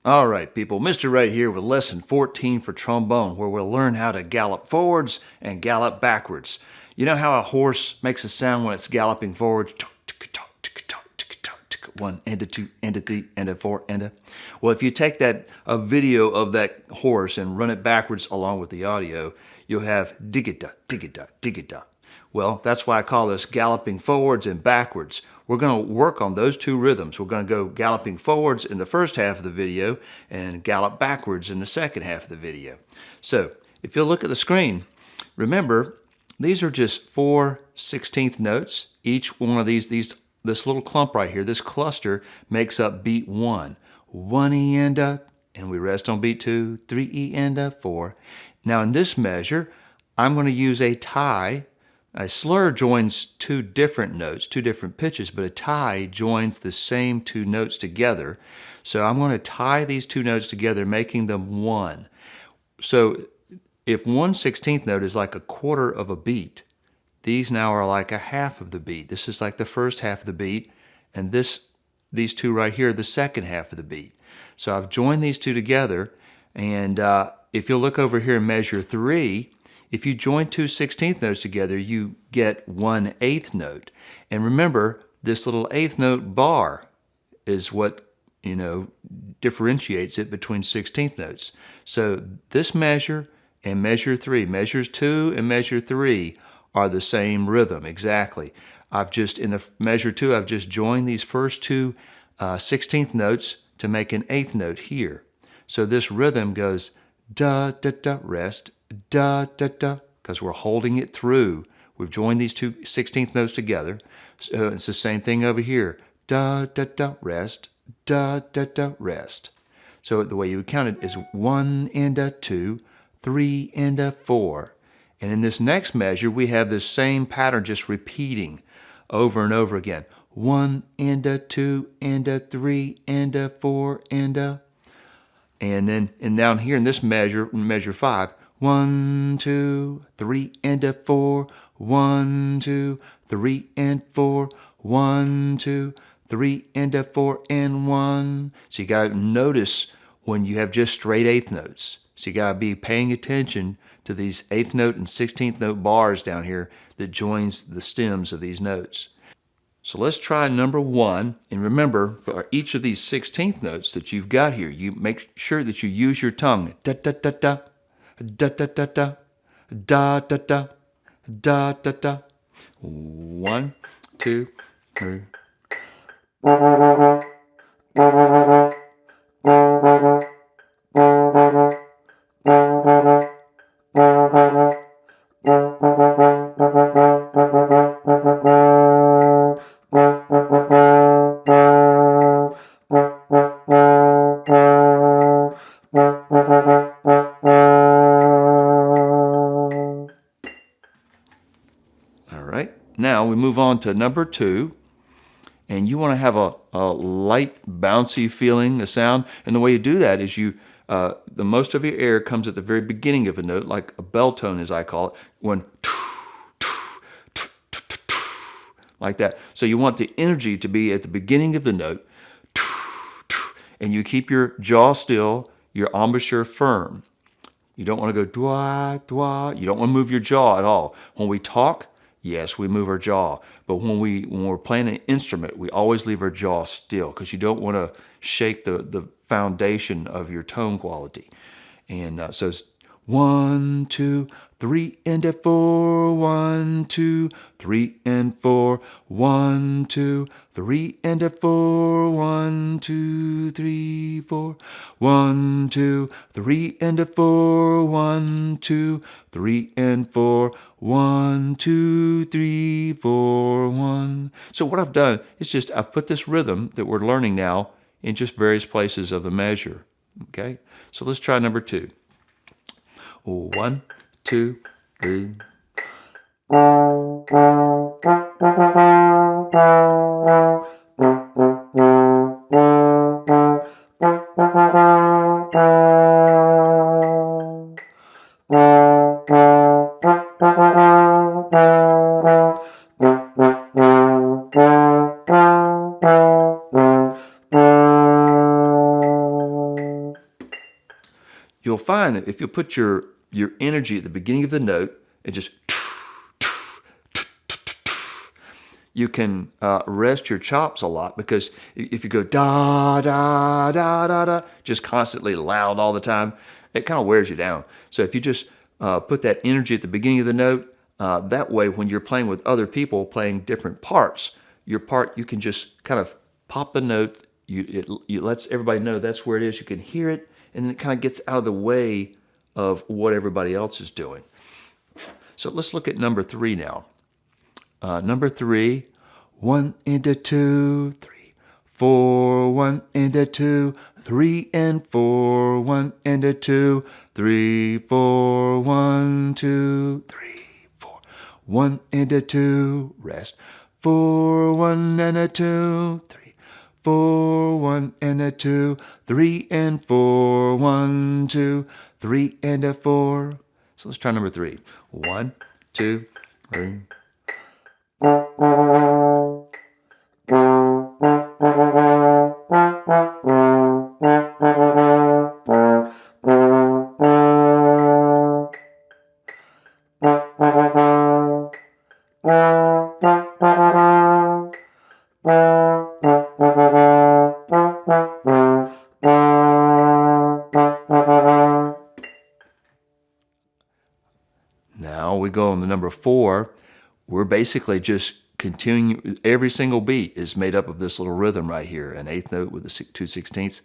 All right, people, Mr. Right here with lesson 14 for trombone, where we'll learn how to gallop forwards and gallop backwards. You know how a horse makes a sound when it's galloping forwards? One, and a two, and a three, and a four, and a... Well, if you take a video of that horse and run it backwards along with the audio, you'll have digga-da, digga-da, digga-da. Well, that's why I call this galloping forwards and backwards. We're going to work on those two rhythms. We're going to go galloping forwards in the first half of the video and gallop backwards in the second half of the video. So, if you'll look at the screen, remember, these are just 4/16 notes. Each one of this little clump right here, this cluster, makes up beat 1. 1 E and a, and we rest on beat 2, 3 E and a, 4. Now in this measure, I'm going to use a tie. A slur joins two different notes, two different pitches, but a tie joins the same two notes together. So I'm going to tie these two notes together, making them one. So if 1/16 note is like a quarter of a beat, these now are like a half of the beat. This is like the first half of the beat, and these two right here are the second half of the beat. So I've joined these two together, and if you'll look over here in measure 3, if you join two 16th notes together, you get 1/8 note. And remember, this little eighth note bar is what, differentiates it between 16th notes. So this measure and measure 3, measures 2 and measure 3 are the same rhythm exactly. In the measure 2, I've just joined these first two 16th notes to make an 8th note here. So this rhythm goes da da da rest, da da da, because we're holding it through. We've joined these two 16th notes together. So it's the same thing over here. Da da da rest, da da da rest. So the way you would count it is 1 and a 2, 3 and a 4. And in this next measure, we have this same pattern just repeating over and over again. 1 and a 2 and a 3 and a 4 and a... And down here in this measure 5, 1, 2, 3 and a 4, 1, 2, 3 and 4, 1, 2, 3 and a 4 and 1. So you got to notice when you have just straight eighth notes. So you got to be paying attention to these 8th note and 16th note bars down here that joins the stems of these notes. So let's try number 1, and remember, for each of these 16th notes that you've got here, you make sure that you use your tongue. Da da da da, da da da da, da da da, da da da. 1, 2, 3. Now we move on to number 2, and you want to have a light, bouncy feeling, a sound. And the way you do that is the most of your air comes at the very beginning of a note, like a bell tone, as I call it, when like that. So you want the energy to be at the beginning of the note, and you keep your jaw still, your embouchure firm. You don't want to go dwa, dwa. You don't want to move your jaw at all. When we talk, yes, we move our jaw. But when we're playing an instrument, we always leave our jaw still because you don't want to shake the foundation of your tone quality. And so it's 1, 2, 3 and a 4, 1, 2, 3 and 4, 1, 2, 3 and a 4, 1, 2, 3, 4, 1, 2, 3 and a 4, 1, 2, 3 and 4, 1, 2, 3, 4, 1. So what I've done is I've put this rhythm that we're learning now in just various places of the measure. Okay? So let's try number 2. 1, 2, 3. you'll find that if you put your energy at the beginning of the note, it just, you can rest your chops a lot, because if you go da, da, da, da, da, just constantly loud all the time, it kind of wears you down. So if you just put that energy at the beginning of the note, that way when you're playing with other people playing different parts, your part, you can just kind of pop the note, it lets everybody know that's where it is, you can hear it, and then it kind of gets out of the way of what everybody else is doing. So let's look at number 3 now. Number 3, 1 and a 2, 3, 4, 1 and a 2, 3 and 4, 1 and a 2, 3, 4, 1, 2, 3, 4, 1 and a 2, rest, 4, 1 and a 2, 3, 4, 1 and a 2, 3 and 4, 1, 2, 3 and a 4. So let's try number 3. 1, 2, 3. Now we go on to number 4. We're basically just continuing. Every single beat is made up of this little rhythm right here, an eighth note with the 2/16.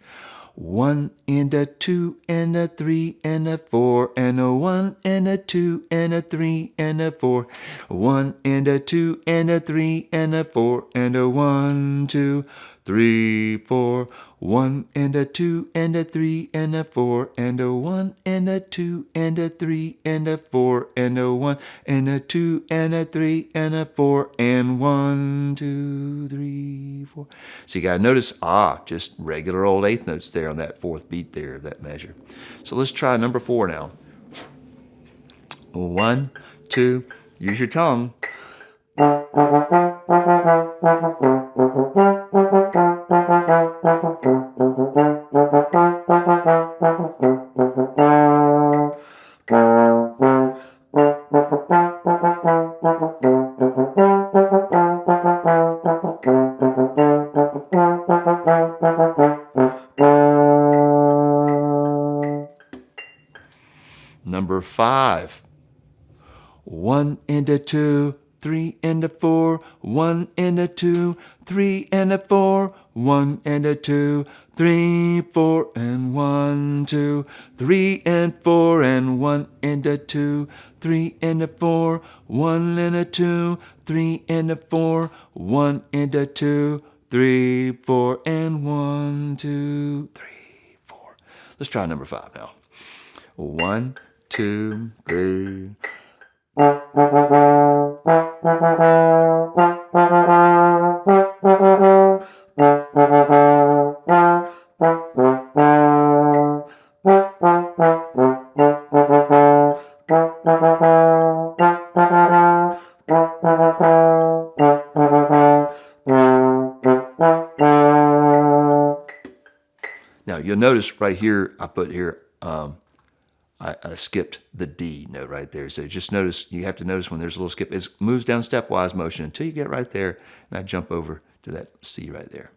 1 and a 2 and a 3 and a 4 and a 1 and a 2 and a 3 and a 4. 1 and a 2 and a 3 and a 4 and a 1, 2, 3, 4. 1 and a 2 and a 3 and a 4 and a 1 and a 2 and a 3 and a 4 and a 1 and a 2 and a 3 and a 4 and 1, 2, 3, 4. So you got to notice, just regular old eighth notes there on that fourth beat there of that measure. So let's try number 4 now. 1, 2, use your tongue. Number 5. 1 and a 2, 3 and a 4, 1 and a 2, 3 and a 4, 1 and a 2, 3, 4 and 1, 2, 3 and 4 and 1 and a 2, 3 and a 4, 1 and a 2, 3 and a 4, 1 and a 2, 3, 4 and 1, 2, 3, 4. Let's try number 5 now. 1, 2, 3. Now you'll notice right here, I put here, I skipped the D note right there. So just notice, you have to notice when there's a little skip. It moves down stepwise motion until you get right there, and I jump over to that C right there.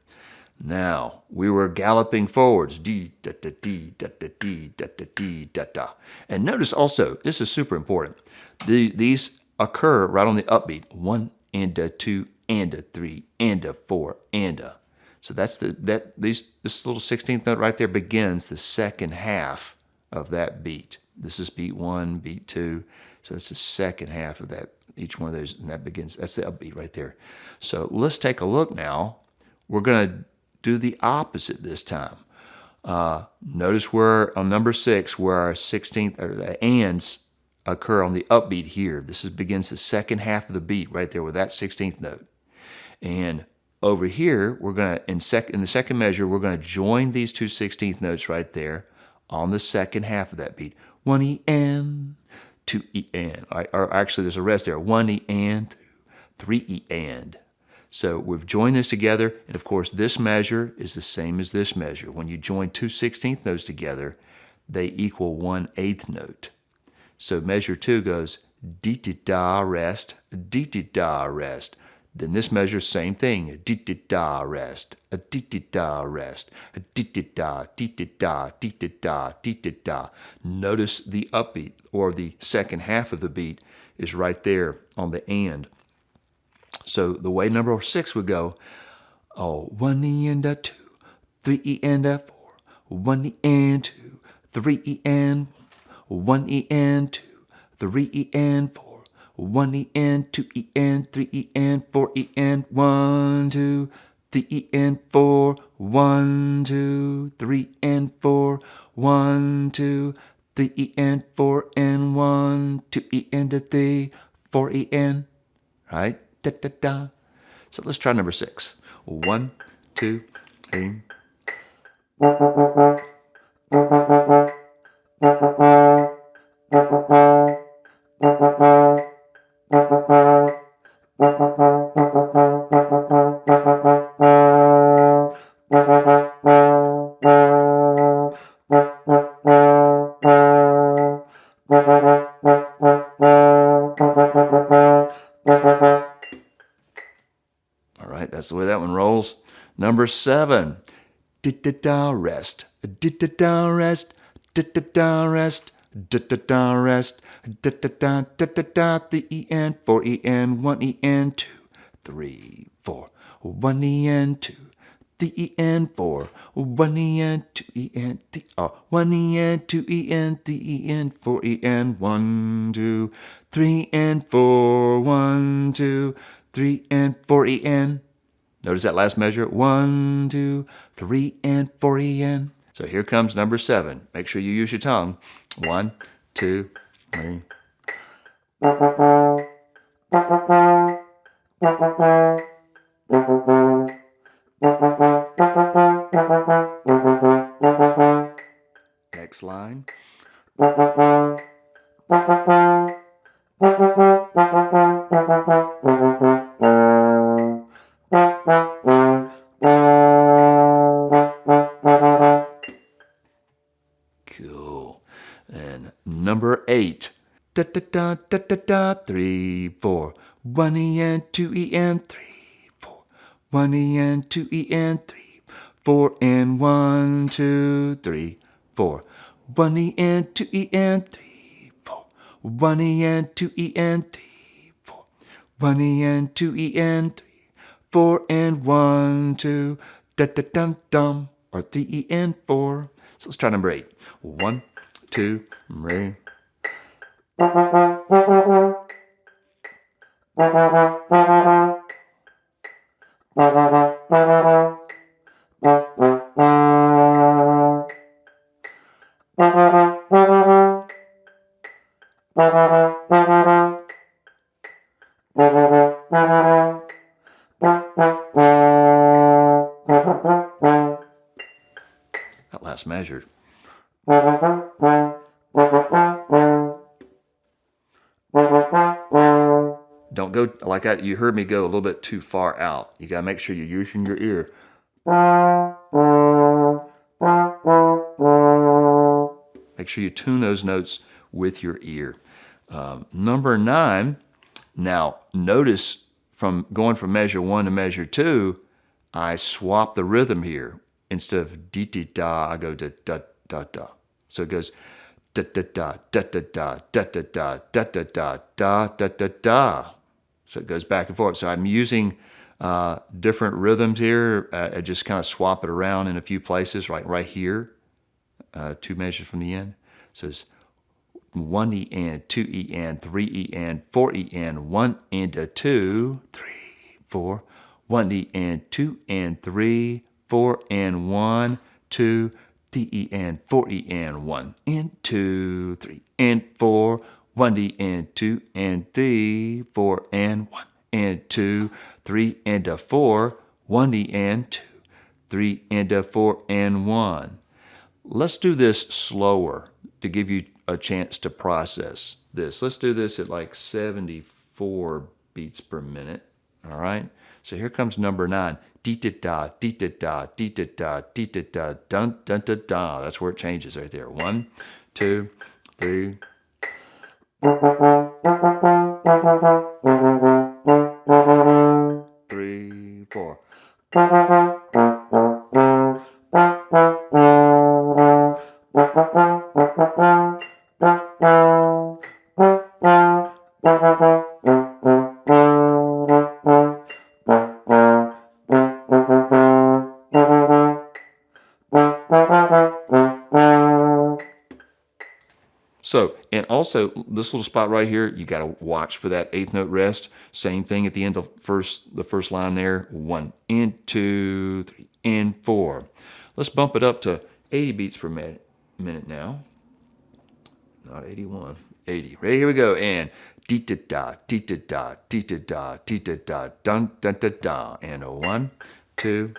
Now, we were galloping forwards. D, da, da, D, da, da, D, da, da, D, da, da. And notice also, this is super important. These occur right on the upbeat. 1 and a 2 and a 3 and a 4 and a. So that's this little 16th note right there begins the second half of that beat. This is beat 1, beat 2. So that's the second half of that, each one of those, and that begins, that's the upbeat right there. So let's take a look now. We're going to do the opposite this time. Notice where on number 6, where our 16th, or the ands occur on the upbeat here. This begins the second half of the beat right there with that 16th note. And over here, we're going to, in the second measure, we're going to join these two 16th notes right there on the second half of that beat. 1 E and, 2 E and. Or actually, there's a rest there. 1 E and, 3 E and. So we've joined this together, and of course, this measure is the same as this measure. When you join two 16th notes together, they equal 1/8 note. So measure 2 goes dee-dee-da rest, dee-dee-da rest. Then this measure, same thing, dee-dee-da rest, a dee-dee-da rest, a dee-dee-da, dee-dee-da, dee-dee-da, dee-dee-da. Notice the upbeat, or the second half of the beat, is right there on the and. So the way number 6 would go, oh, 1 E and a 2, 3 E and a 4, 1 E and 2, 3 E and 1 E and 2, 3 E and 4, 1 E and 2 E and 3 E and 4 E and 1, 2, 3 E and 4, 1, 2, 3 and 4, 1, 2, 3 E and 4 and 1, 2 E and a 3, 4 E and, right? Da da da. So let's try number 6. 1, 2, 3. All right, that's the way that one rolls. Number 7. Da-da-da rest, da-da-da rest, da-da-da rest, da-da-da rest, da-da-da, da-da-da, 3 E and 4 E and 1 E and 2, 3, 4, 1 E and 2, 3 E and 4, 1 E and 2 E and 3, 1 E and 2 E and 3 E and 4 E and 1, 2, 3 and 4, 1, 2, 3 and 4 E and. Notice that last measure, 1, 2, 3 and 4 E and. So here comes number 7. Make sure you use your tongue. 1, 2, 3. Next line. Cool. And number 8. Da da da da da da 3, 4. 1 E and 2 E and 3, 4. 1 E and 2 E and 3, 4 and 1, 2, 3, 4. 1 E and 2 E and 3, 4. 1 E and 2 E and 3, 4. 1 E and 2 E and 3, 4 and 1, 2, da da dum dum, or 3 E and 4. So let's try number 8. 1, 2, 3. That last measure. Don't go like that. You heard me go a little bit too far out. You got to make sure you're using your ear. Make sure you tune those notes with your ear. Number 9. Now, notice from going from measure 1 to measure 2, I swap the rhythm here. Instead of dee-dee-da, I go to da-da-da. So it goes da-da-da, da-da-da, da-da-da, da-da-da, da-da-da-da. So it goes back and forth. So I'm using different rhythms here. I just kind of swap it around in a few places, right here. 2 measures from the end. So it's 1 E and 2 E and 3 E and 4 E and 1 and a 2, 3, 4. 1 E and 2 and 3, 4 and 1, 2, 3 E and 4 E and 1 and 2, 3 and 4. 1 E and 2 and 3, 4 and 1 and 2, 3 and a 4. 1 E and 2, 3 and a 4 and 1. Let's do this slower to give you a chance to process this. Let's do this at like 74 beats per minute. All right. So here comes number 9. Dee-da-da, dee-da-da, dee-da-da, dee-da-da, dun, dun, da, da. That's where it changes right there. 1, 2, 3. 3, 4. So, and also this little spot right here, you got to watch for that eighth note rest. Same thing at the end of the first line there. 1 and 2, 3 and 4. Let's bump it up to 80 beats per minute now. Not 81, 80. Right, here we go. And dee-da-da, dee-da-da, dee-da-da, dee-da-da, dun, dun, da, da. And a 1, 2.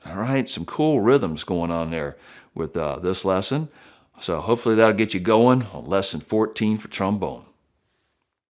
All right, some cool rhythms going on there with this lesson. So hopefully that'll get you going on lesson 14 for trombone.